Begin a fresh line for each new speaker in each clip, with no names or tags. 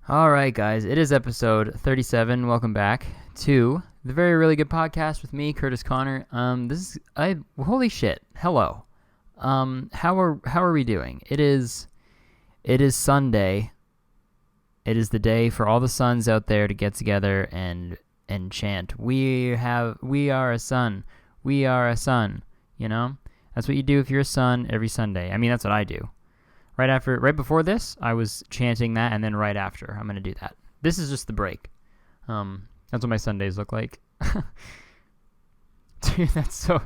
All right, guys, it is episode 37. Welcome back to the Very Really Good Podcast with me, Curtis Connor. Holy shit. Hello. How are we doing? It is Sunday. It is the day for all the sons out there to get together and chant. We are a son. We are a son. You know, that's what you do if you're a son every Sunday. I mean, that's what I do. Right before this, I was chanting that, and then right after, I'm gonna do that. This is just the break. That's what my Sundays look like. Dude, that's so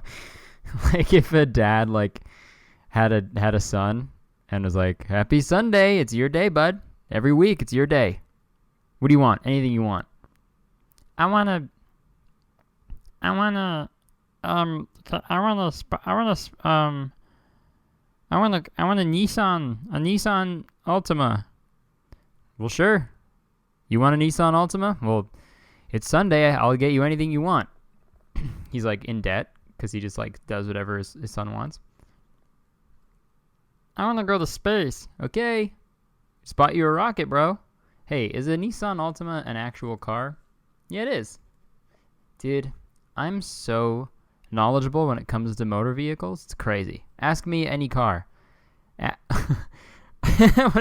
like if a dad had a son and was like, "Happy Sunday, it's your day, bud. Every week, it's your day. What do you want? Anything you want." I wanna I want a Nissan Altima. Well, sure. You want a Nissan Altima? Well, it's Sunday. I'll get you anything you want. He's like in debt because he just does whatever his son wants. I want to go to space. Okay. Spot you a rocket, bro. Hey, is a Nissan Altima an actual car? Yeah, it is. Dude, I'm so knowledgeable when it comes to motor vehicles. It's crazy. Ask me any car. What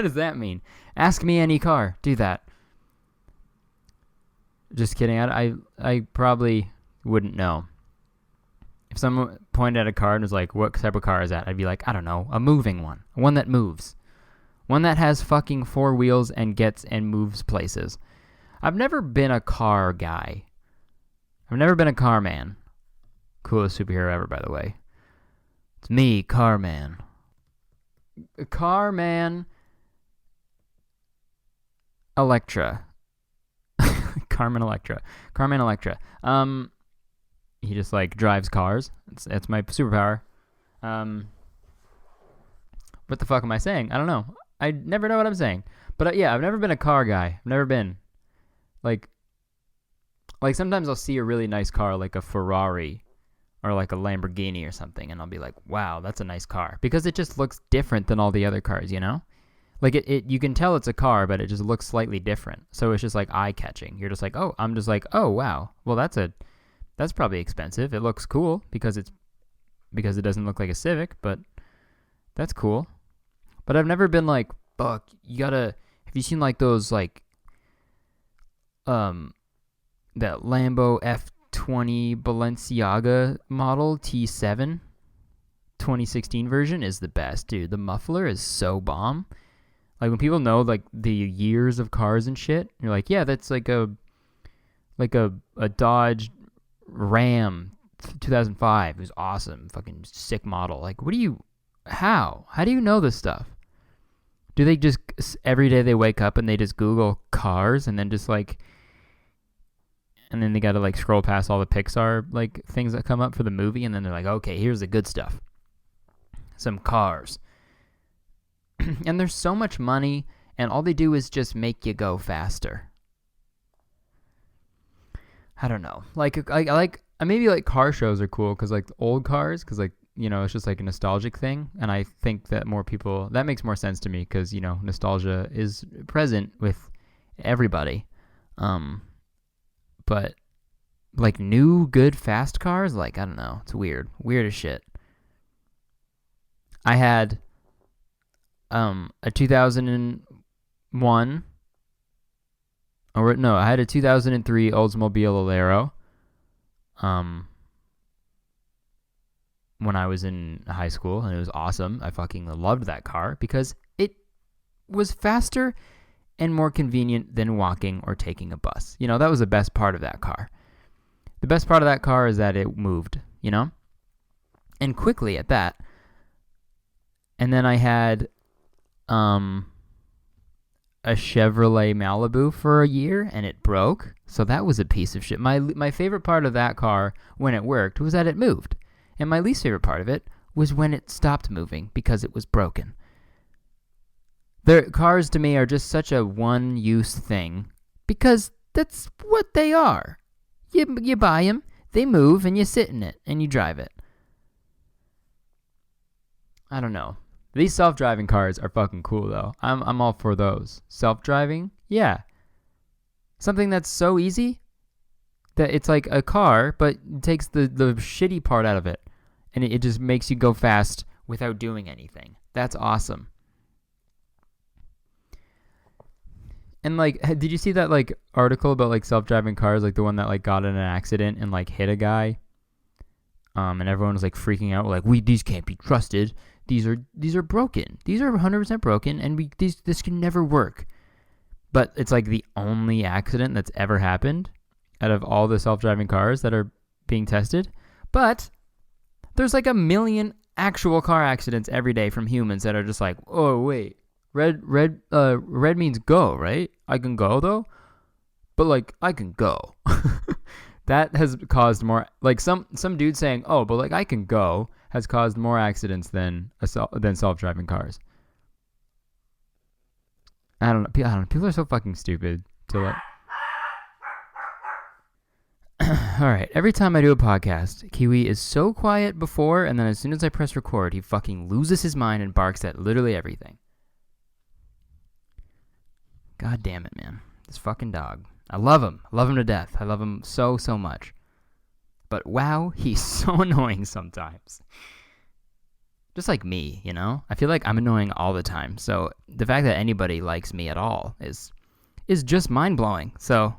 does that mean? Ask me any car. Do that. Just kidding. I probably wouldn't know. If someone pointed at a car and was like, "What type of car is that?" I'd be like, "I don't know. A moving one. One that moves. One that has fucking four wheels and gets and moves places." I've never been a car guy. I've never been a car man. Coolest superhero ever, by the way. It's me, Car Man. Car Man Electra. Carmen Electra. Carmen Electra. He just drives cars. It's my superpower. What the fuck am I saying? I don't know. I never know what I'm saying. But yeah, I've never been a car guy. I've never been. Like sometimes I'll see a really nice car like a Ferrari or like a Lamborghini or something, and I'll be like, wow, that's a nice car. Because it just looks different than all the other cars, you know? Like, you can tell it's a car, but it just looks slightly different. So it's just, eye-catching. You're just like, oh, I'm just like, oh, wow. Well, that's probably expensive. It looks cool because it doesn't look like a Civic, but that's cool. But I've never been like, fuck, have you seen, those, that Lambo F20 Balenciaga model T7 2016 version is the best, dude. The muffler is so bomb. When people know the years of cars and shit, you're like, yeah, that's like a Dodge Ram 2005. It was awesome, fucking sick model. How do you know this stuff? Do they just every day they wake up and they just Google cars and then just and then they got to scroll past all the Pixar things that come up for the movie, and then they're like, okay, here's the good stuff. Some cars. And there's so much money, and all they do is just make you go faster. I don't know. Maybe car shows are cool because old cars, because it's just a nostalgic thing, and I think that more people, that makes more sense to me because nostalgia is present with everybody. But new good fast cars, I don't know, it's weird as shit. I had a 2001 I had a 2003 Oldsmobile Alero when I was in high school, and it was awesome. I fucking loved that car because it was faster and more convenient than walking or taking a bus. That was the best part of that car. The best part of that car is that it moved, and quickly at that. And then I had a Chevrolet Malibu for a year, and it broke. So that was a piece of shit. My favorite part of that car when it worked was that it moved. And my least favorite part of it was when it stopped moving because it was broken. The cars to me are just such a one-use thing because that's what they are. You buy them, they move, and you sit in it, and you drive it. I don't know. These self-driving cars are fucking cool, though. I'm all for those. Self-driving? Yeah. Something that's so easy that it's like a car, but it takes the shitty part out of it. And it just makes you go fast without doing anything. That's awesome. And like, did you see that like article about like self-driving cars, like the one that like got in an accident and like hit a guy? And everyone was like freaking out, like, these can't be trusted. These are broken. These are 100% broken, and this can never work. But it's like the only accident that's ever happened out of all the self-driving cars that are being tested. But there's like 1 million actual car accidents every day from humans that are just like, oh wait, red means go, right? I can go though, but like I can go. That has caused more, like some dude saying, oh, but like I can go, has caused more accidents than self-driving cars. I don't know. People are so fucking stupid to like. All right. Every time I do a podcast, Kiwi is so quiet before, and then as soon as I press record, he fucking loses his mind and barks at literally everything. God damn it, man. This fucking dog. I love him. I love him to death. I love him so, so much. But wow, he's so annoying sometimes. Just like me, you know? I feel like I'm annoying all the time. So the fact that anybody likes me at all is just mind-blowing. So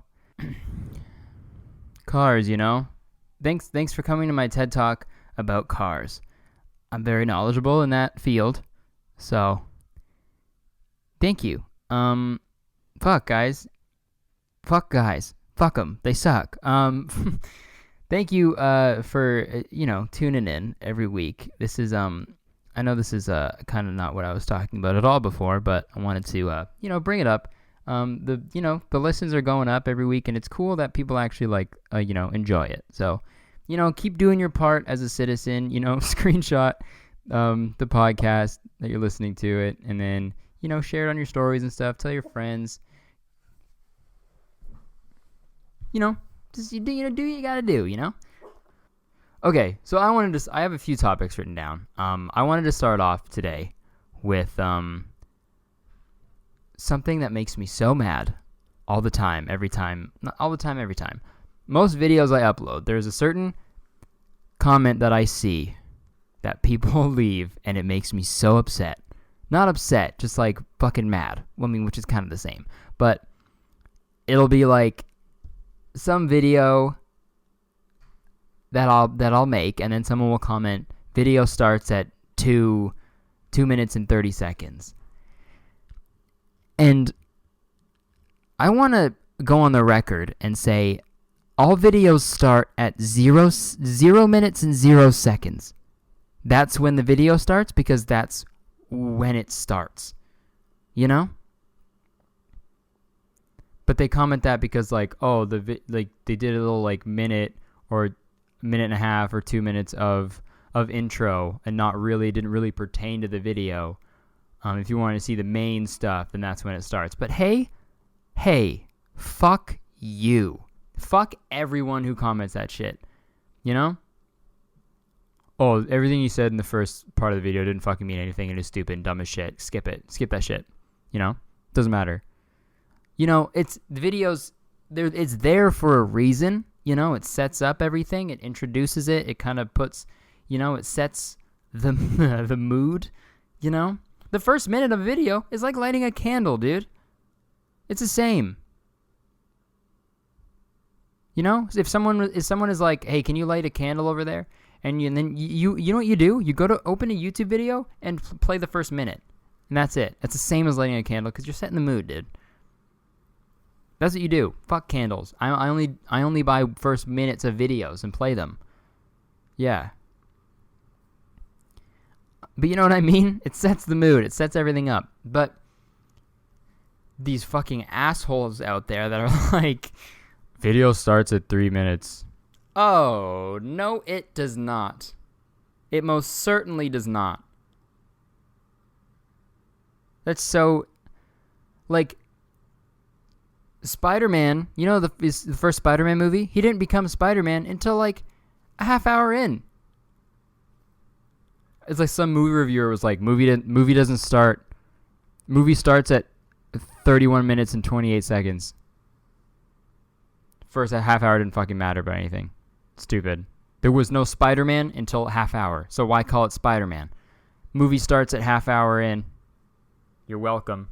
cars, you know? Thanks for coming to my TED Talk about cars. I'm very knowledgeable in that field. So thank you. Fuck guys. Fuck them. They suck. Thank you for tuning in every week. This is I know this is kind of not what I was talking about at all before, but I wanted to bring it up. The listens are going up every week, and it's cool that people actually enjoy it. So, keep doing your part as a citizen. Screenshot the podcast that you're listening to it, and then share it on your stories and stuff. Tell your friends. Just do what you gotta do. Okay, so I have a few topics written down. I wanted to start off today with something that makes me so mad all the time, every time. Not all the time, every time. Most videos I upload, there's a certain comment that I see that people leave, and it makes me so upset. Not upset, just like fucking mad. Which is kind of the same. But it'll be like some video that I'll make, and then someone will comment, video starts at 2 minutes and 30 seconds. And I want to go on the record and say all videos start at 0 minutes and 0 seconds. That's when the video starts, because that's when it starts. But they comment that because they did a little minute or minute and a half or 2 minutes of intro and didn't really pertain to the video. If you want to see the main stuff, then that's when it starts. But hey, fuck you. Fuck everyone who comments that shit. Oh, everything you said in the first part of the video didn't fucking mean anything and is stupid and dumb as shit. Skip it. Skip that shit. Doesn't matter. It's the videos, it's there for a reason. It sets up everything. It introduces it. It kind of puts, it sets the the mood. The first minute of a video is like lighting a candle, dude. It's the same. If someone is like, hey, can you light a candle over there? And then you know what you do? You go to open a YouTube video and play the first minute. And that's it. That's the same as lighting a candle, because you're setting the mood, dude. That's what you do. Fuck candles. I only buy first minutes of videos and play them. Yeah. But you know what I mean? It sets the mood. It sets everything up. But these fucking assholes out there that are like, video starts at 3 minutes. Oh, no, it does not. It most certainly does not. That's so, Spider-Man, the first Spider-Man movie? He didn't become Spider-Man until a half hour in. It's like some movie reviewer was like, movie starts at 31 minutes and 28 seconds. First half hour didn't fucking matter about anything. Stupid. There was no Spider-Man until half hour, so why call it Spider-Man? Movie starts at half hour in. You're welcome.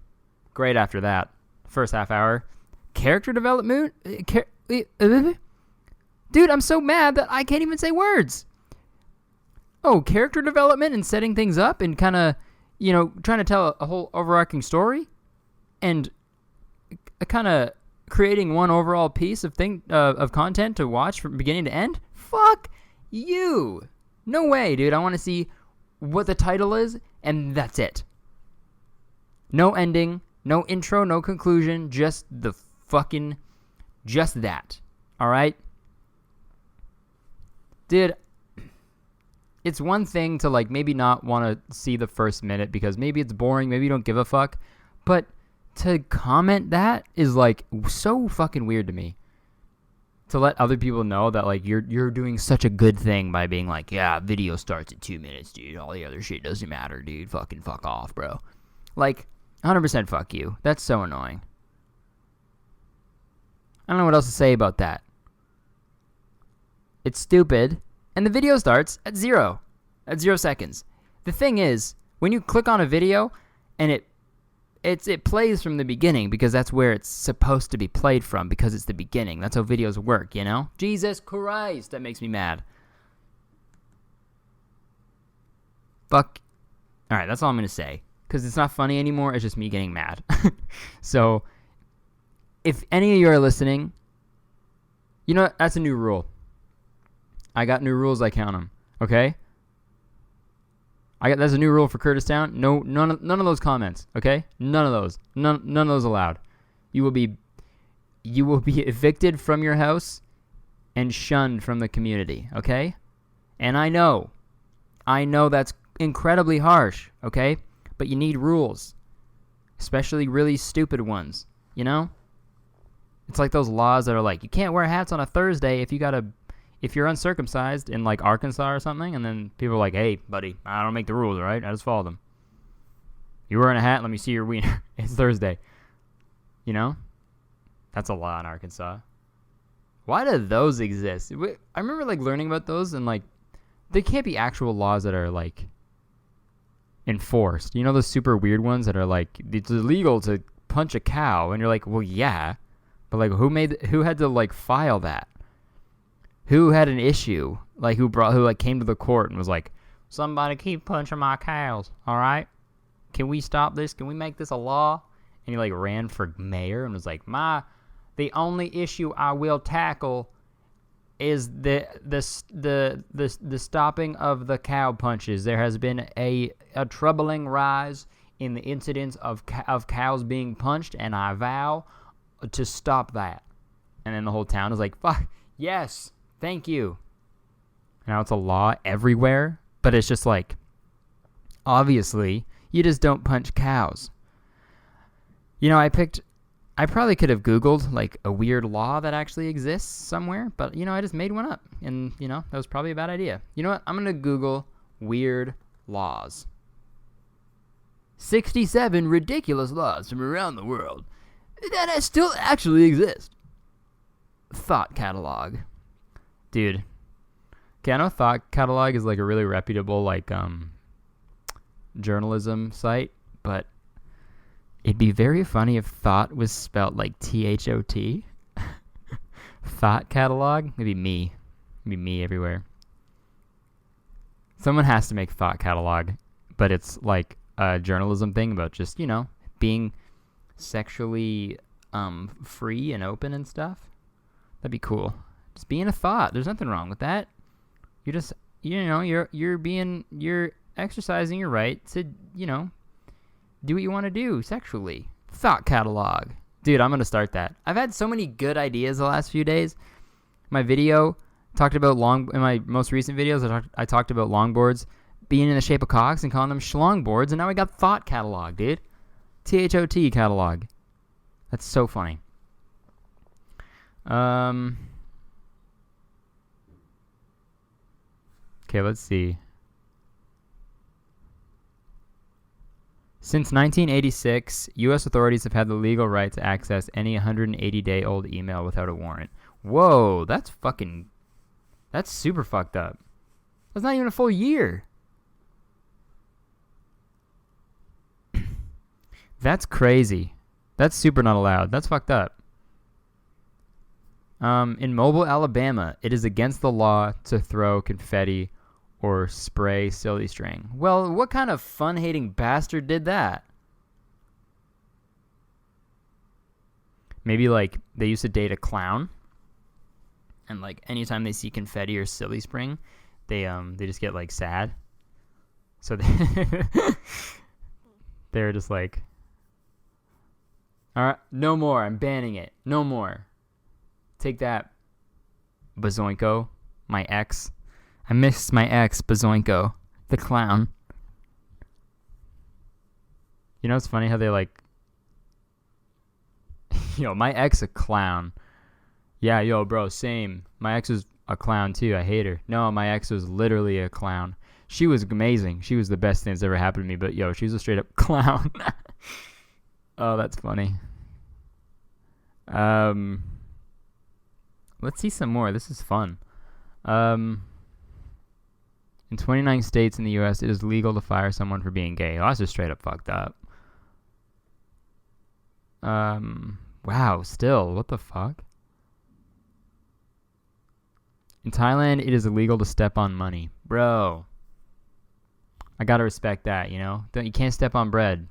Great after that. First half hour. Character development? Dude, I'm so mad that I can't even say words. Oh, character development and setting things up and kind of, trying to tell a whole overarching story and kind of creating one overall piece of content to watch from beginning to end? Fuck you. No way, dude. I want to see what the title is, and that's it. No ending, no intro, no conclusion, just that. All right? Dude, it's one thing to maybe not want to see the first minute because maybe it's boring, maybe you don't give a fuck, but to comment that is so fucking weird to me. To let other people know that you're doing such a good thing by being yeah, video starts at 2 minutes, dude. All the other shit doesn't matter, dude. Fucking fuck off, bro. 100% fuck you. That's so annoying. I don't know what else to say about that. It's stupid. And the video starts at 0 seconds. The thing is, when you click on a video and it plays from the beginning because that's where it's supposed to be played from because it's the beginning. That's how videos work, Jesus Christ, that makes me mad. Fuck. All right, that's all I'm going to say because it's not funny anymore. It's just me getting mad. So if any of you are listening, that's a new rule. I got new rules. I count them. Okay. That's a new rule for Kurdistown. No, none of those comments. Okay, none of those. None of those allowed. You will be evicted from your house and shunned from the community. Okay, and I know that's incredibly harsh. Okay, but you need rules, especially really stupid ones. It's like those laws that are you can't wear hats on a Thursday if you're uncircumcised in Arkansas or something, and then people are hey, buddy, I don't make the rules, all right? I just follow them. You're wearing a hat, let me see your wiener. It's Thursday. That's a law in Arkansas. Why do those exist? I remember learning about those, and they can't be actual laws that are enforced. Those super weird ones that are it's illegal to punch a cow, and you're well, yeah, but who had to file that? Who had an issue? Who came to the court and was somebody keep punching my cows, all right? Can we stop this? Can we make this a law? And he ran for mayor and was the only issue I will tackle is the stopping of the cow punches. There has been a troubling rise in the incidence of cows being punched, and I vow to stop that. And then the whole town is fuck, yes. Thank you. Now it's a law everywhere, but it's just obviously, you just don't punch cows. I probably could have Googled a weird law that actually exists somewhere, but I just made one up, and that was probably a bad idea. You know what? I'm gonna Google weird laws. 67 ridiculous laws from around the world that still actually exist. Thought catalog. Dude, okay, I know Thought Catalog is a really reputable journalism site, but it'd be very funny if thought was spelled THOT. Thought Catalog? It'd be me everywhere. Someone has to make Thought Catalog, but it's a journalism thing about just, being sexually free and open and stuff. That'd be cool. Just being a thought. There's nothing wrong with that. You just, you're exercising your right to, do what you want to do sexually. Thought catalog. Dude, I'm going to start that. I've had so many good ideas the last few days. My video talked about in my most recent videos, I talked about longboards being in the shape of cocks and calling them schlongboards, and now I got Thought catalog, dude. THOT catalog. That's so funny. Okay, let's see. Since 1986, U.S. authorities have had the legal right to access any 180-day-old email without a warrant. Whoa, that's super fucked up. That's not even a full year. That's crazy. That's super not allowed. That's fucked up. In Mobile, Alabama, it is against the law to throw confetti or spray silly string. Well, what kind of fun-hating bastard did that? Maybe, like, they used to date a clown, and, like, anytime they see confetti or silly string, they just get, like, sad. So they're just like, all right, no more. I'm banning it. No more. Take that, Bazoingo, my ex. I miss my ex, Bazoingo, the clown. You know, it's funny how they like, yo, my ex a clown. Yeah, yo, bro, same. My ex was a clown too. I hate her. No, my ex was literally a clown. She was amazing. She was the best thing that's ever happened to me. But yo, she was a straight up clown. Oh, that's funny. Let's see some more. This is fun. In 29 states in the U.S., it is legal to fire someone for being gay. Oh, that's just straight up fucked up. Wow, still, what the fuck? In Thailand, it is illegal to step on money. Bro, I gotta respect that, you know? You can't step on bread.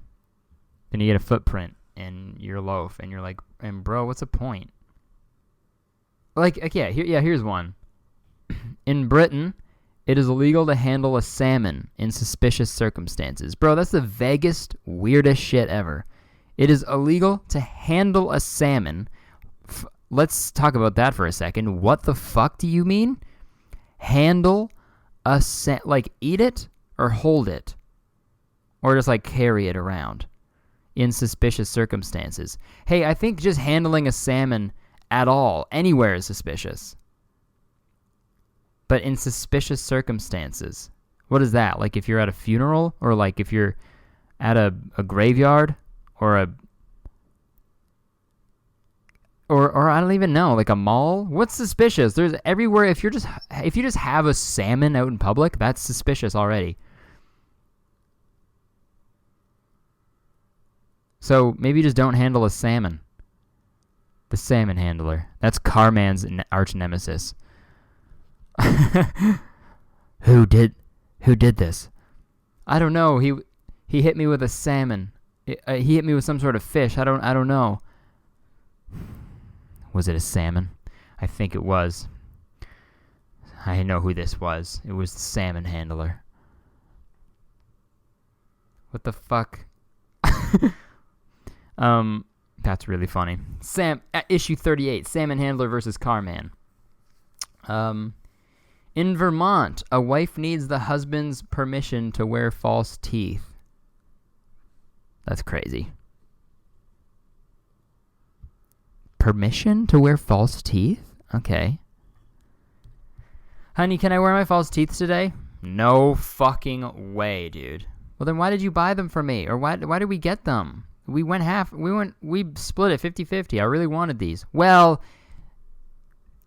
Then you get a footprint in your loaf, and you're like, and bro, what's the point? Like, okay, here's one. In Britain, it is illegal to handle a salmon in suspicious circumstances. Bro, that's the vaguest, weirdest shit ever. It is illegal to handle a salmon. Let's talk about that for a second. What the fuck do you mean? Handle a like eat it or hold it? Or just like carry it around in suspicious circumstances. Hey, I think just handling a salmon at all, anywhere is suspicious. But in suspicious circumstances. What is that? Like if you're at a funeral? Or like if you're at a graveyard? Or I don't even know, like a mall? What's suspicious? There's everywhere. If you just have a salmon out in public, that's suspicious already. So maybe just don't handle a salmon. The salmon handler. That's Carman's arch nemesis. Who did this? I don't know. He hit me with a salmon. He hit me with some sort of fish. I don't know. Was it a salmon? I think it was. I know who this was. It was the salmon handler. What the fuck? That's really funny. Issue 38, Salmon Handler versus Carman. In Vermont, a wife needs the husband's permission to wear false teeth. That's crazy. Permission to wear false teeth? Okay. Honey, can I wear my false teeth today? No fucking way, dude. Well, then why did you buy them for me? Or why did we get them? We split it 50-50. I really wanted these. Well,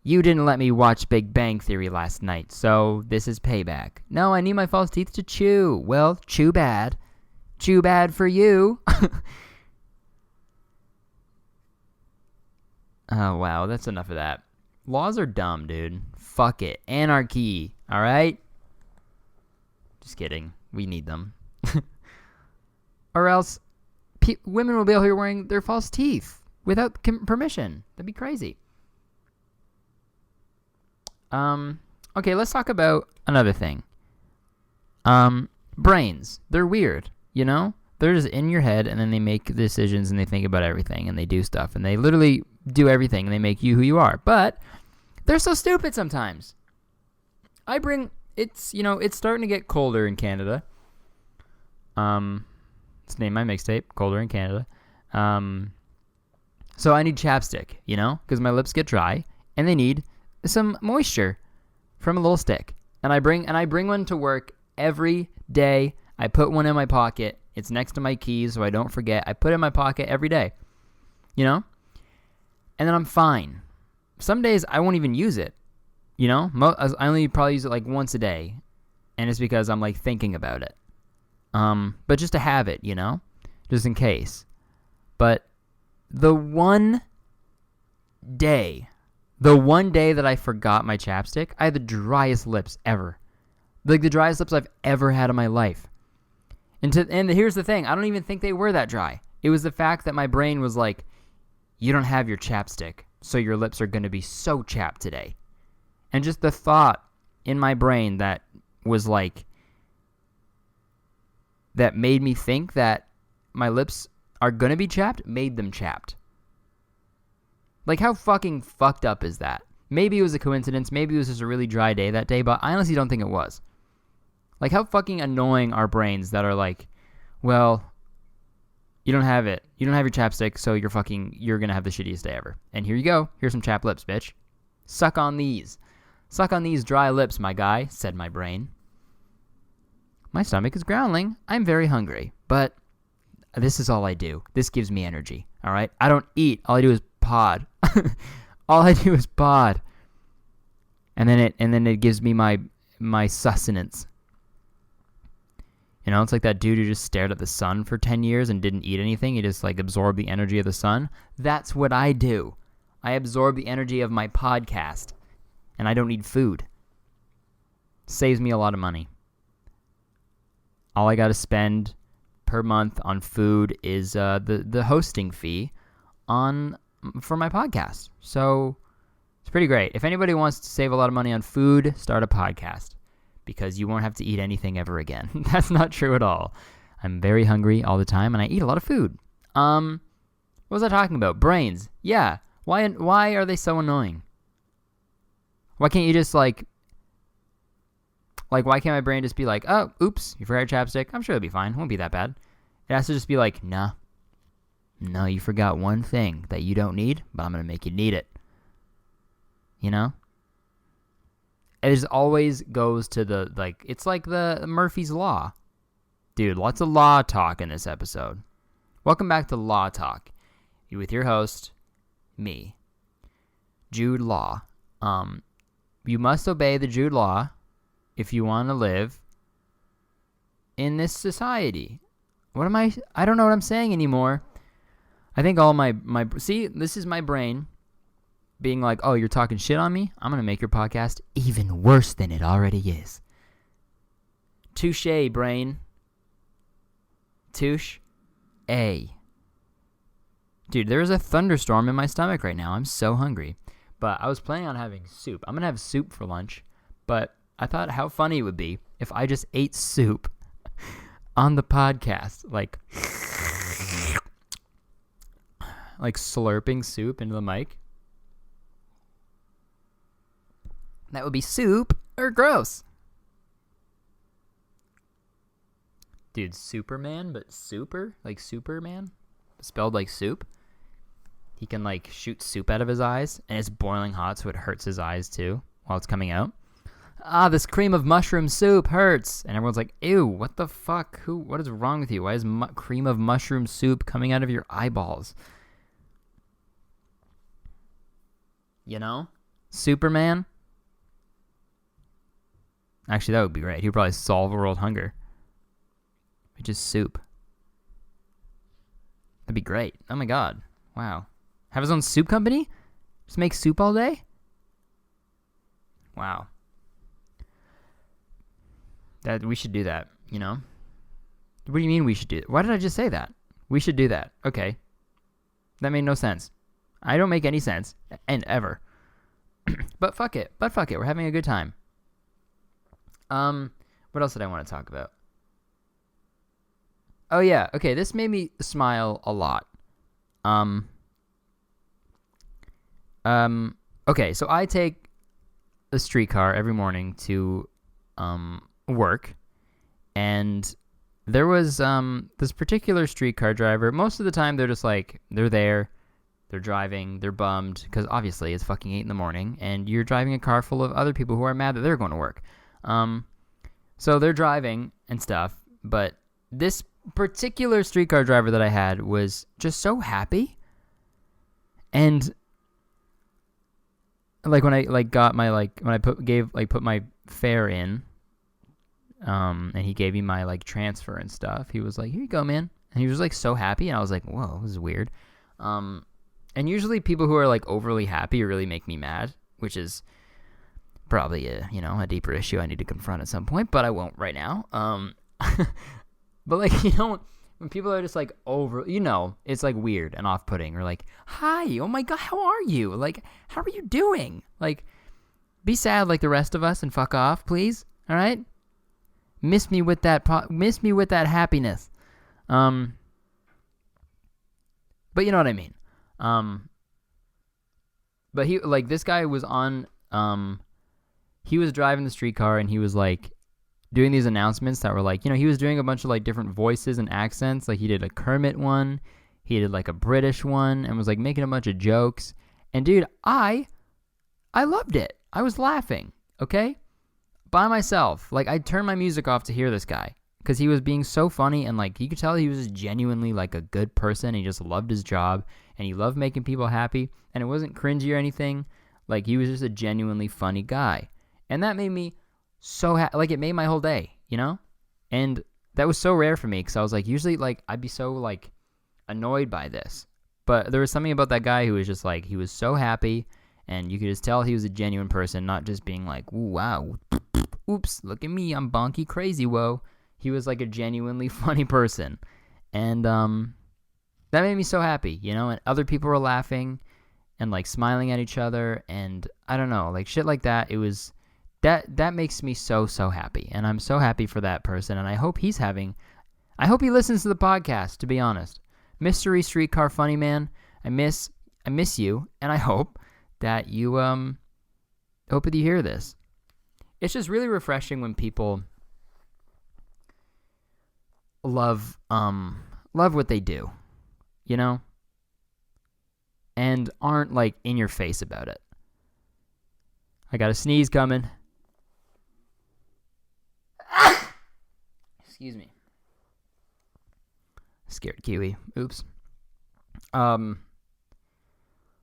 you didn't let me watch Big Bang Theory last night, so this is payback. No, I need my false teeth to chew. Well, chew bad. Chew bad for you. Oh, wow. That's enough of that. Laws are dumb, dude. Fuck it. Anarchy. All right? Just kidding. We need them. Or else women will be out here wearing their false teeth without permission. That'd be crazy. Okay, let's talk about another thing. Brains. They're weird, you know? They're just in your head, and then they make decisions, and they think about everything, and they do stuff, and they literally do everything, and they make you who you are. But they're so stupid sometimes. It's starting to get colder in Canada. Let's name my mixtape, Colder in Canada. So I need chapstick, you know, because my lips get dry, and they need some moisture from a little stick. And I bring one to work every day. I put one in my pocket It's next to my keys so I don't forget. I put it in my pocket every day, you know? And then I'm fine. Some days I won't even use it, you know? I only probably use it like once a day, and it's because I'm like thinking about it. But just to have it, you know? Just in case. But the one day that I forgot my chapstick, I had the driest lips ever. Like the driest lips I've ever had in my life. And here's the thing, I don't even think they were that dry. It was the fact that my brain was like, you don't have your chapstick, so your lips are going to be so chapped today. And just the thought in my brain that was like, that made me think that my lips are going to be chapped, made them chapped. Like, how fucking fucked up is that? Maybe it was a coincidence, maybe it was just a really dry day that day, but I honestly don't think it was. Like, how fucking annoying are brains that are like, well, you don't have it. You don't have your chapstick, so you're going to have the shittiest day ever. And here you go. Here's some chapped lips, bitch. Suck on these. Suck on these dry lips, my guy, said my brain. My stomach is growling. I'm very hungry, but this is all I do. This gives me energy, all right? I don't eat. All I do is pod. All I do is pod. And then it gives me my sustenance. You know, it's like that dude who just stared at the sun for 10 years and didn't eat anything. He just like absorbed the energy of the sun. That's what I do. I absorb the energy of my podcast. And I don't need food. Saves me a lot of money. All I got to spend per month on food is the hosting fee for my podcast. So it's pretty great. If anybody wants to save a lot of money on food, start a podcast. Because you won't have to eat anything ever again. That's not true at all. I'm very hungry all the time, and I eat a lot of food. What was I talking about? Brains. Yeah. Why are they so annoying? Why can't you just, like, why can't my brain just be like, oh, oops, you forgot your chapstick? I'm sure it'll be fine. It won't be that bad. It has to just be like, nah. No, you forgot one thing that you don't need, but I'm going to make you need it. You know? It just always goes to the, like, it's like the Murphy's Law. Dude, lots of law talk in this episode. Welcome back to Law Talk. You with your host, me, Jude Law. You must obey the Jude Law if you want to live in this society. I don't know what I'm saying anymore. I think all see, this is my brain being like, oh, you're talking shit on me? I'm going to make your podcast even worse than it already is. Touche, brain. Touche. Dude, there's a thunderstorm in my stomach right now. I'm so hungry. But I was planning on having soup. I'm going to have soup for lunch. But I thought how funny it would be if I just ate soup on the podcast. Like slurping soup into the mic. That would be soup or gross. Dude, Superman, but super? Like Superman? Spelled like soup? He can, like, shoot soup out of his eyes, and it's boiling hot, so it hurts his eyes, too, while it's coming out. Ah, this cream of mushroom soup hurts! And everyone's like, ew, what the fuck? What is wrong with you? Why is cream of mushroom soup coming out of your eyeballs? You know? Superman? Actually, that would be great. He'd probably solve world hunger. It's just soup. That'd be great. Oh my god. Wow. Have his own soup company? Just make soup all day? Wow. We should do that, you know? What do you mean we should do it? Why did I just say that? We should do that. Okay. That made no sense. I don't make any sense. And ever. But fuck it. We're having a good time. What else did I want to talk about? Oh yeah, okay, this made me smile a lot. Okay, so I take a streetcar every morning to work, and there was this particular streetcar driver. Most of the time they're just like, they're there, they're driving, they're bummed, because obviously it's fucking 8 in the morning, and you're driving a car full of other people who are mad that they're going to work. So they're driving and stuff, but this particular streetcar driver that I had was just so happy. And like when I like got my like when I put my fare in, and he gave me my like transfer and stuff. He was like, "Here you go, man." And he was like so happy, and I was like, "Whoa, this is weird." And usually people who are like overly happy really make me mad, which is probably a deeper issue I need to confront at some point, but I won't right now. But like, when people are just like over, it's like weird and off-putting, or like, "Hi, oh my God, how are you? Like, how are you doing? Like, be sad like the rest of us and fuck off, please. All right? Miss me with that happiness." But you know what I mean. But he, like, this guy was on, he was driving the streetcar, and he was like doing these announcements that were like, he was doing a bunch of like different voices and accents. Like, he did a Kermit one, he did like a British one, and was like making a bunch of jokes. And dude, I loved it. I was laughing, okay? By myself. Like, I turned my music off to hear this guy, because he was being so funny, and like you could tell he was just genuinely like a good person. He just loved his job, and he loved making people happy, and it wasn't cringy or anything. Like, he was just a genuinely funny guy, and that made me so like, it made my whole day, and that was so rare for me, because I was like, usually like I'd be so like annoyed by this, but there was something about that guy who was just like, he was so happy, and you could just tell he was a genuine person, not just being like, "Ooh, wow, oops, look at me, I'm bonky crazy, whoa." He was like a genuinely funny person, and that made me so happy, and other people were laughing and like smiling at each other, and I don't know, like shit like that. It was that makes me so happy, and I'm so happy for that person, and I hope he listens to the podcast, to be honest. Mystery Streetcar Funny Man, I miss you, and I hope that you hear this. It's just really refreshing when people love what they do, and aren't like in your face about it. I got a sneeze coming. Excuse me. Scared Kiwi. Oops. I'm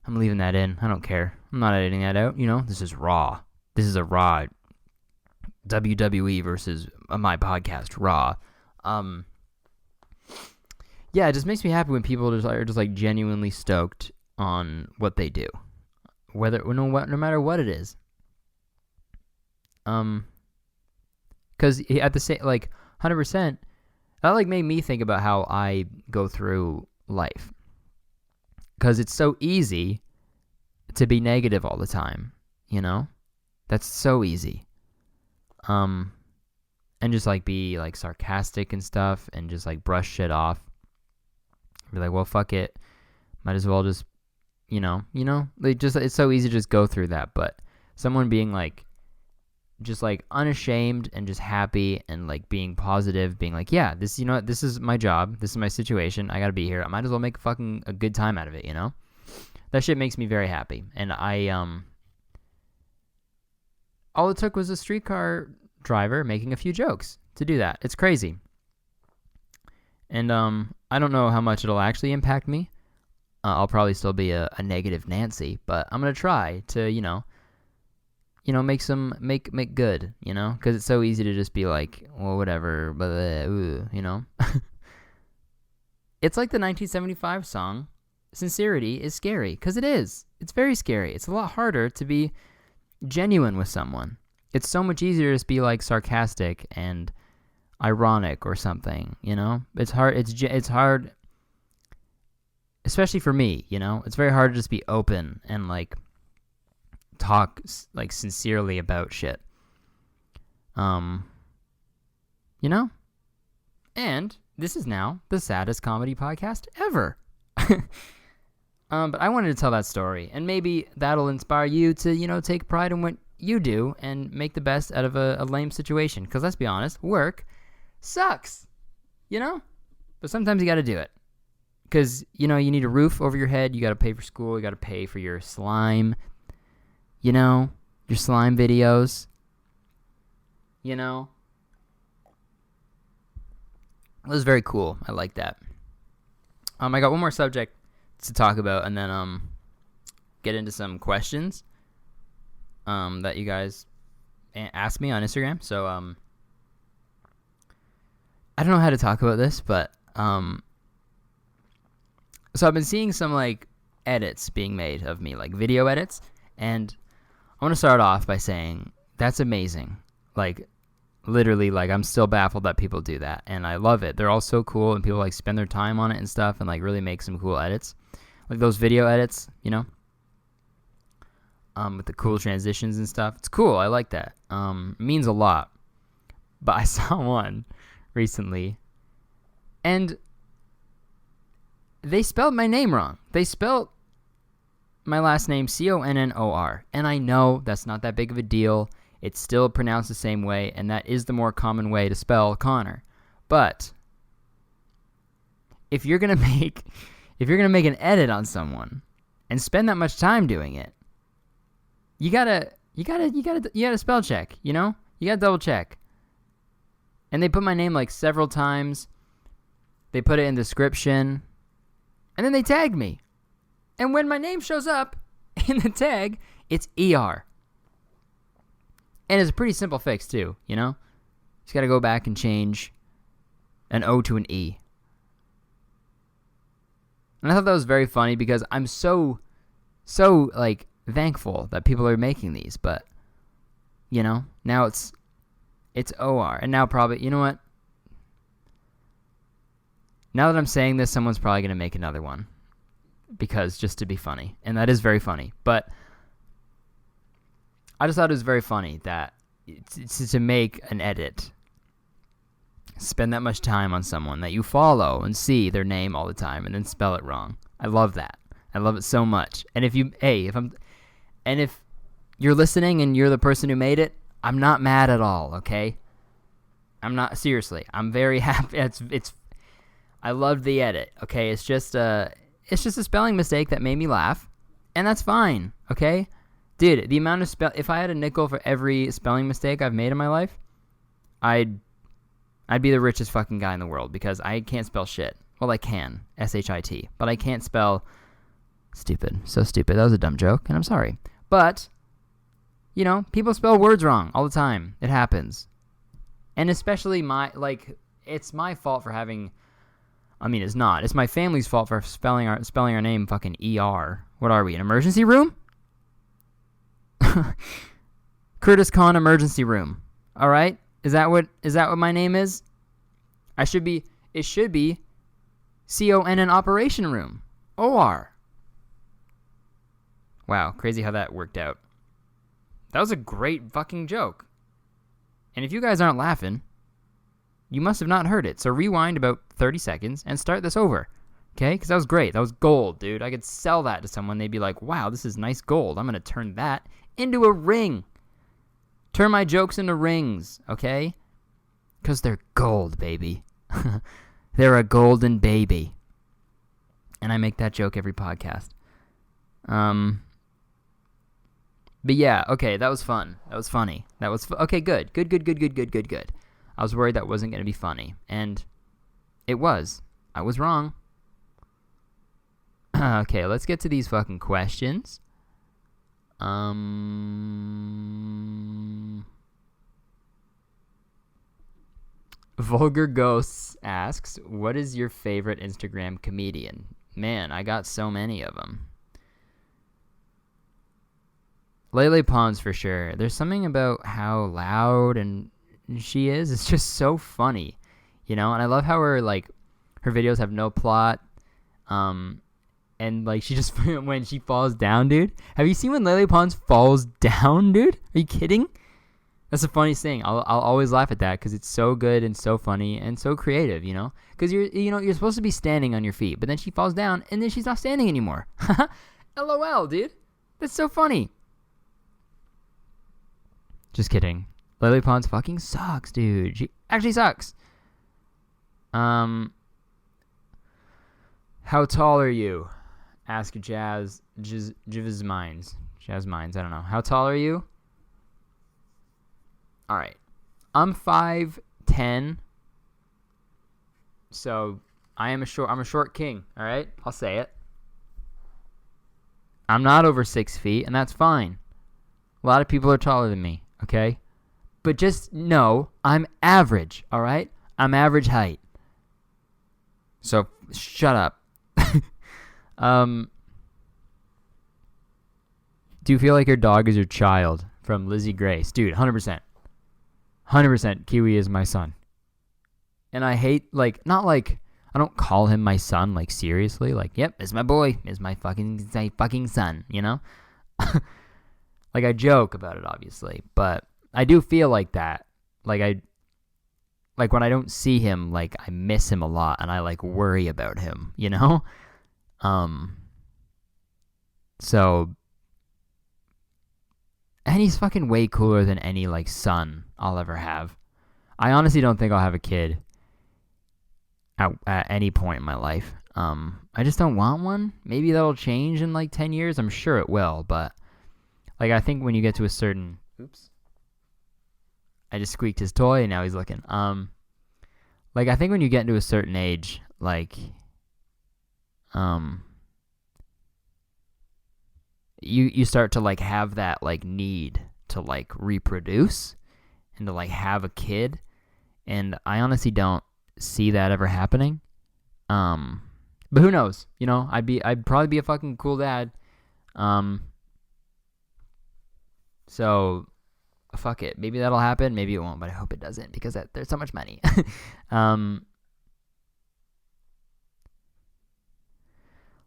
leaving that in. I don't care. I'm not editing that out. This is raw. This is a raw WWE versus my podcast, Raw. Yeah, it just makes me happy when people are just like genuinely stoked on what they do, no matter what it is. Because at the same, like 100%, that like made me think about how I go through life. Because it's so easy to be negative all the time, That's so easy. And just like be like sarcastic and stuff, and just like brush shit off. Be like, well, fuck it. Might as well just, like just, it's so easy to just go through that. But someone being like, just like unashamed and just happy and like being positive, being like, yeah, this, this is my job. This is my situation. I gotta be here. I might as well make a good time out of it, That shit makes me very happy. And all it took was a streetcar driver making a few jokes to do that. It's crazy. And I don't know how much it'll actually impact me. I'll probably still be a negative Nancy, but I'm gonna try to make good, because it's so easy to just be like, well, whatever, but It's like the 1975 song, "Sincerity is Scary," because it is. It's very scary. It's a lot harder to be genuine with someone. It's so much easier to just be like sarcastic and ironic or something, It's hard. It's hard, especially for me, It's very hard to just be open and like talk like sincerely about shit. And this is now the saddest comedy podcast ever. But I wanted to tell that story, and maybe that'll inspire you to, take pride in what you do and make the best out of a lame situation. Because let's be honest, work sucks, But sometimes you got to do it. Because, you need a roof over your head. You got to pay for school. You got to pay for your slime, your slime videos, It was very cool. I like that. I got one more subject to talk about, and then get into some questions that you guys asked me on Instagram. So I don't know how to talk about this, but so I've been seeing some like edits being made of me, like video edits, and I want to start off by saying that's amazing. Like, literally, like, I'm still baffled that people do that, and I love it. They're all so cool, and people like spend their time on it and stuff, and like really make some cool edits, like those video edits, you know, with the cool transitions and stuff. It's cool. I like that. It means a lot. But I saw one recently, and they spelled my name wrong. They spelled my last name Connor, and I know that's not that big of a deal. It's still pronounced the same way, and that is the more common way to spell Connor. But if you're gonna make an edit on someone and spend that much time doing it, you gotta spell check. You know, you gotta double check. And they put my name like several times. They put it in the description, and then they tagged me. And when my name shows up in the tag, it's ER. And it's a pretty simple fix, too, you know? Just got to go back and change an O to an E. And I thought that was very funny because I'm so, like, thankful that people are making these. But, you know, now it's OR. And now probably, you know what? Now that I'm saying this, someone's probably going to make another one. Because just to be funny. And that is very funny. But I just thought it was very funny that to make an edit, spend that much time on someone that you follow and see their name all the time and then spell it wrong. I love that. I love it so much. And if you're listening and you're the person who made it, I'm not mad at all, okay? I'm not, seriously. I'm very happy. I loved the edit, okay? It's just a spelling mistake that made me laugh, and that's fine, okay? Dude, the amount of if I had a nickel for every spelling mistake I've made in my life, I'd be the richest fucking guy in the world because I can't spell shit. Well, I can, S-H-I-T, but I can't spell stupid. So stupid. That was a dumb joke, and I'm sorry. But, you know, people spell words wrong all the time. It happens. And especially it's my fault for having... I mean, it's not. It's my family's fault for spelling our name fucking ER. What are we, an emergency room? Curtis Kahn emergency room. All right? Is that what my name is? It should be CONN operation room. OR. Wow, crazy how that worked out. That was a great fucking joke. And if you guys aren't laughing, you must have not heard it. So rewind about 30 seconds and start this over. Okay? Because that was great. That was gold, dude. I could sell that to someone. They'd be like, wow, this is nice gold. I'm going to turn that into a ring. Turn my jokes into rings. Okay? Because they're gold, baby. They're a golden baby. And I make that joke every podcast. But yeah, okay, that was fun. That was funny. Okay, good. Good. I was worried that wasn't going to be funny, and it was. I was wrong. Okay, let's get to these fucking questions. Vulgar Ghosts asks, what is your favorite Instagram comedian? Man, I got so many of them. Lele Pons for sure. There's something about how loud and she is. It's just so funny, you know. And I love how her videos have no plot. And like she just when she falls down, dude. Have you seen when Lele Pons falls down, dude? Are you kidding? That's the funniest thing. I'll always laugh at that because it's so good and so funny and so creative, you know. Because you're supposed to be standing on your feet, but then she falls down and then she's not standing anymore. LOL, dude. That's so funny. Just kidding. Lele Pons fucking sucks, dude. She actually sucks. How tall are you? Ask Jazz Minds. Jazz Minds, I don't know. How tall are you? Alright. I'm 5'10". So I'm a short king. All right, I'll say it. I'm not over 6 feet, and that's fine. A lot of people are taller than me. Okay, but just know I'm average. All right, I'm average height. So shut up. Do you feel like your dog is your child? From Lizzie Grace. Dude, 100%. 100% Kiwi is my son. And I hate, like, not like, I don't call him my son, like, seriously. Like, yep, it's my boy. It's my fucking son, you know? Like, I joke about it, obviously. But I do feel like that. Like, when I don't see him, like, I miss him a lot. And I, like, worry about him, you know? So... And he's fucking way cooler than any, like, son I'll ever have. I honestly don't think I'll have a kid at any point in my life. I just don't want one. Maybe that'll change in, like, 10 years. I'm sure it will, but, like, I think when you get to a certain... Oops. I just squeaked his toy, and now he's looking. Like, I think when you get into a certain age, like... You start to, like, have that, like, need to, like, reproduce and to, like, have a kid. And I honestly don't see that ever happening. But who knows? You know, I'd probably be a fucking cool dad. So fuck it. Maybe that'll happen. Maybe it won't, but I hope it doesn't because there's so much money.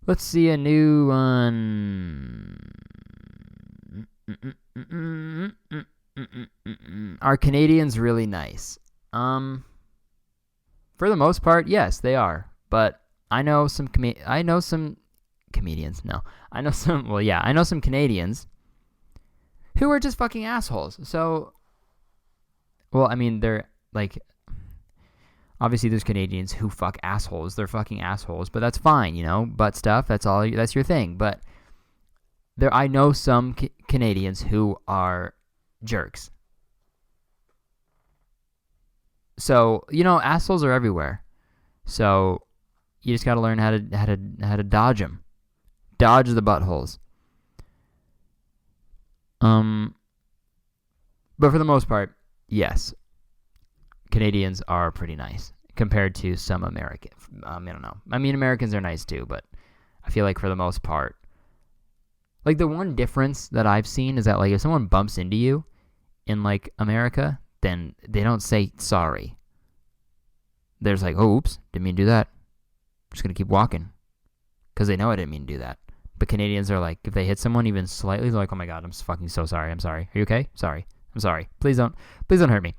Let's see a new one. Are Canadians really nice? For the most part, yes, they are. But I know some comedians. No, I know some. Well, yeah, I know some Canadians who are just fucking assholes. So, well, I mean, they're like. Obviously, there's Canadians who fuck assholes. They're fucking assholes, but that's fine, you know. Butt stuff, that's your thing. But I know some Canadians who are jerks. So, you know, assholes are everywhere. So you just got to learn how to dodge them, dodge the buttholes. But for the most part, yes. Canadians are pretty nice compared to some Americans. I don't know. I mean, Americans are nice too, but I feel like for the most part, like the one difference that I've seen is that like if someone bumps into you in like America, then they don't say sorry. There's like, oh, oops, didn't mean to do that. I'm just going to keep walking because they know I didn't mean to do that. But Canadians are like, if they hit someone even slightly, they're like, oh my God, I'm fucking so sorry. I'm sorry. Are you okay? Sorry. I'm sorry. Please don't hurt me.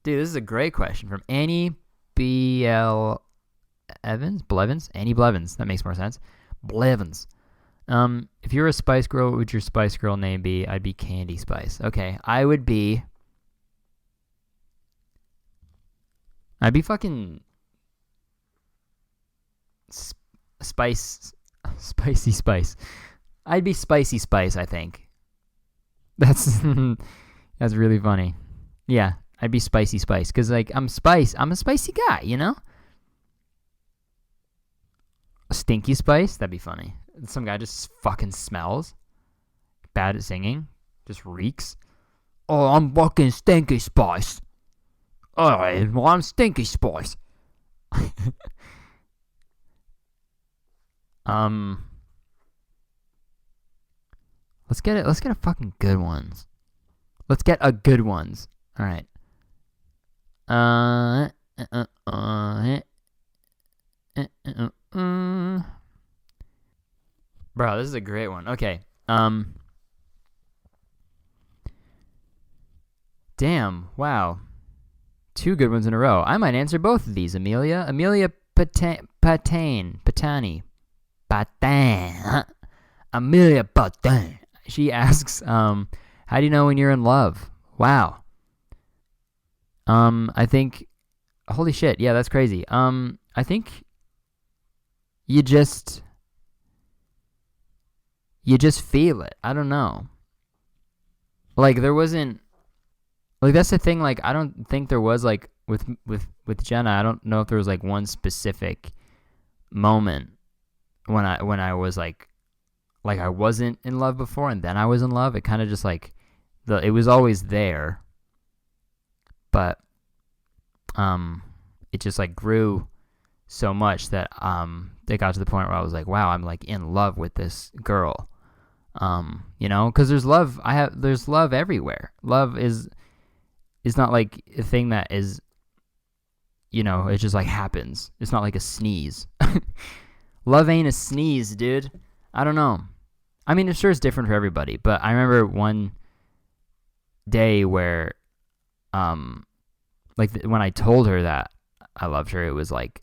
Dude, this is a great question from Annie B.L. Evans? Blevins? Annie Blevins. That makes more sense. Blevins. If you're a Spice Girl, what would your Spice Girl name be? I'd be Candy Spice. Okay, I'd be fucking Spicy Spice. I'd be Spicy Spice, I think. That's really funny. Yeah. I'd be Spicy Spice because, like, I'm a spicy guy, you know? A Stinky Spice? That'd be funny. Some guy just fucking smells. Bad at singing. Just reeks. Oh, I'm fucking Stinky Spice. Alright, well, I'm Stinky Spice. Let's get a fucking good ones. Let's get a good ones. Alright. Bro, this is a great one. Okay. Damn. Wow. 2 good ones in a row. I might answer both of these. Amelia Patani. Amelia Patani. She asks, how do you know when you're in love? Wow. I think, holy shit, yeah, that's crazy. I think you just feel it. I don't know. Like, there wasn't Like that's the thing. Like I don't think there was like with Jenna. I don't know if there was like one specific moment when I was like I wasn't in love before and then I was in love. It kind of just like it was always there, but it just like grew so much that it got to the point where I was like, wow, I'm like in love with this girl. Because there's love. There's love everywhere. Love is not like a thing that is, it just like happens. It's not like a sneeze. Love ain't a sneeze, dude. I don't know. I mean, it sure is different for everybody, but I remember one day where, when I told her that I loved her, it was like,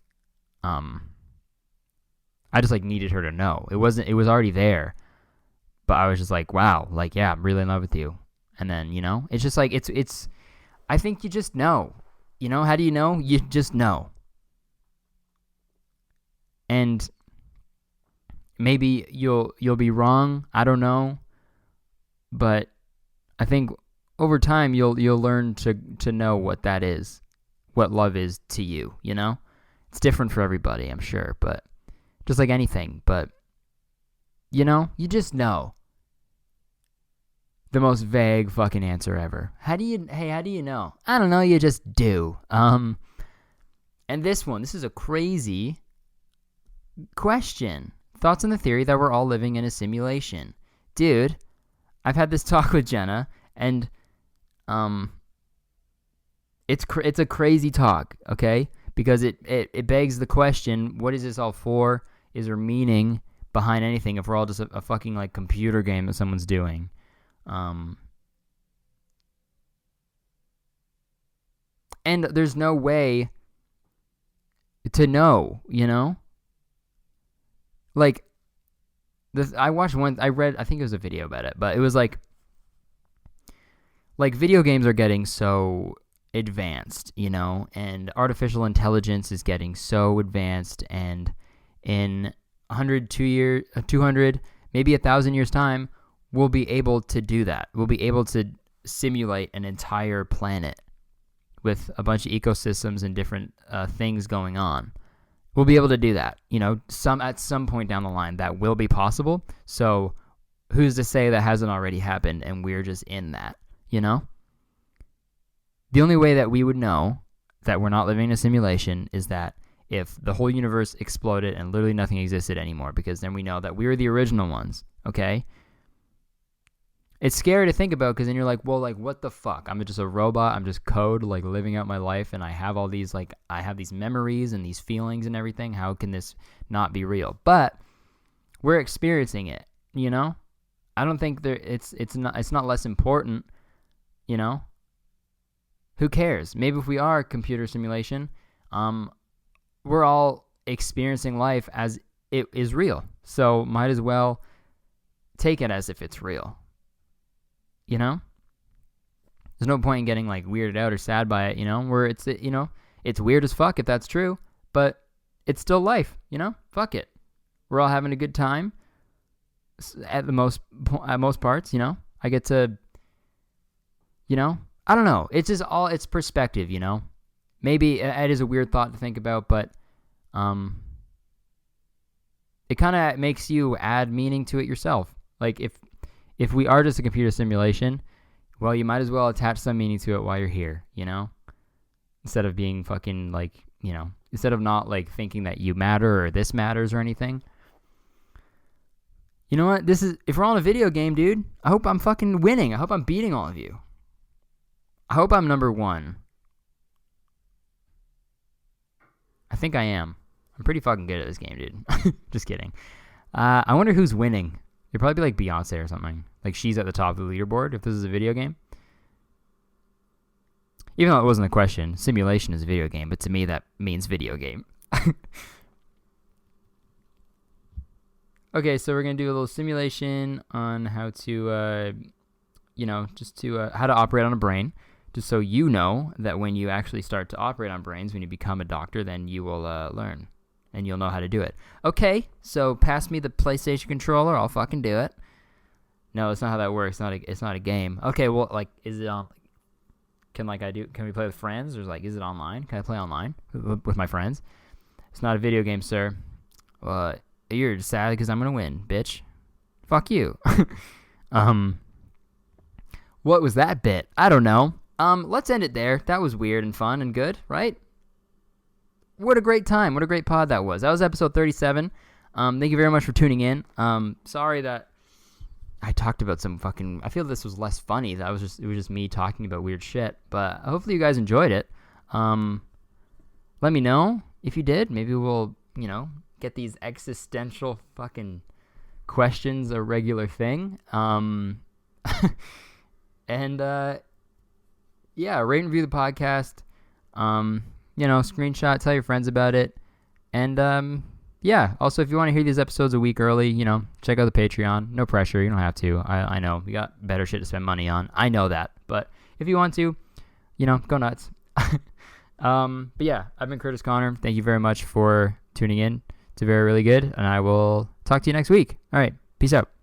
I just like needed her to know. It was already there, but I was just like, wow, like, yeah, I'm really in love with you. And then, it's just like, I think you just know, how do you know? You just know. And maybe you'll be wrong. I don't know. But I think over time you'll learn to know what that is, what love is to you, It's different for everybody, I'm sure, but just like anything, but you just know. The most vague fucking answer ever. How do you know? I don't know, you just do. And this is a crazy question. Thoughts on the theory that we're all living in a simulation. Dude, I've had this talk with Jenna, and it's a crazy talk, okay? Because it begs the question, what is this all for? Is there meaning behind anything if we're all just a fucking like computer game that someone's doing? And there's no way to know, Like, I think it was a video about it, but it was like video games are getting so advanced, and artificial intelligence is getting so advanced, and in 200, maybe 1,000 years time, we'll be able to do that. We'll be able to simulate an entire planet with a bunch of ecosystems and different things going on. We'll be able to do that. At some point down the line, that will be possible. So who's to say that hasn't already happened and we're just in that, The only way that we would know that we're not living in a simulation is that if the whole universe exploded and literally nothing existed anymore, because then we know that we were the original ones, okay? It's scary to think about because then you're like, well, like, what the fuck? I'm just a robot. I'm just code, like, living out my life, and I have all these, like, I have these memories and these feelings and everything. How can this not be real? But we're experiencing it, I don't think it's not less important, Who cares? Maybe if we are a computer simulation, we're all experiencing life as it is real. So might as well take it as if it's real. There's no point in getting like weirded out or sad by it, where it's weird as fuck if that's true, but it's still life, fuck it. We're all having a good time at most parts, I get to, I don't know. It's just it's perspective, Maybe it is a weird thought to think about, but it kind of makes you add meaning to it yourself. Like if we are just a computer simulation, well, you might as well attach some meaning to it while you're here, Instead of being fucking like, instead of not like thinking that you matter or this matters or anything. You know what? If we're on a video game, dude, I hope I'm fucking winning. I hope I'm beating all of you. I hope I'm number one. I think I am. I'm pretty fucking good at this game, dude. Just kidding. I wonder who's winning. It'd probably be like Beyonce or something. Like she's at the top of the leaderboard if this is a video game. Even though it wasn't a question, simulation is a video game, but to me that means video game. Okay, so we're going to do a little simulation on how to, how to operate on a brain. Just so you know that when you actually start to operate on brains, when you become a doctor, then you will learn. And you'll know how to do it. Okay, so pass me the PlayStation controller. I'll fucking do it. No, that's not how that works. It's not a game. Okay, well, like, is it on? Can we play with friends? Or like, is it online? Can I play online with my friends? It's not a video game, sir. You're sad because I'm gonna win, bitch. Fuck you. What was that bit? I don't know. Let's end it there. That was weird and fun and good, right? What a great time. What a great pod that was. That was episode 37. Thank you very much for tuning in. Sorry that I talked about some fucking... I feel this was less funny. It was just me talking about weird shit. But hopefully you guys enjoyed it. Let me know if you did. Maybe we'll, get these existential fucking questions a regular thing. And, yeah, rate and review the podcast. Screenshot, tell your friends about it. And, yeah, also, if you want to hear these episodes a week early, check out the Patreon. No pressure. You don't have to. I know. We got better shit to spend money on. I know that. But if you want to, go nuts. But yeah, I've been Curtis Connor. Thank you very much for tuning in to Very Really Good. And I will talk to you next week. All right. Peace out.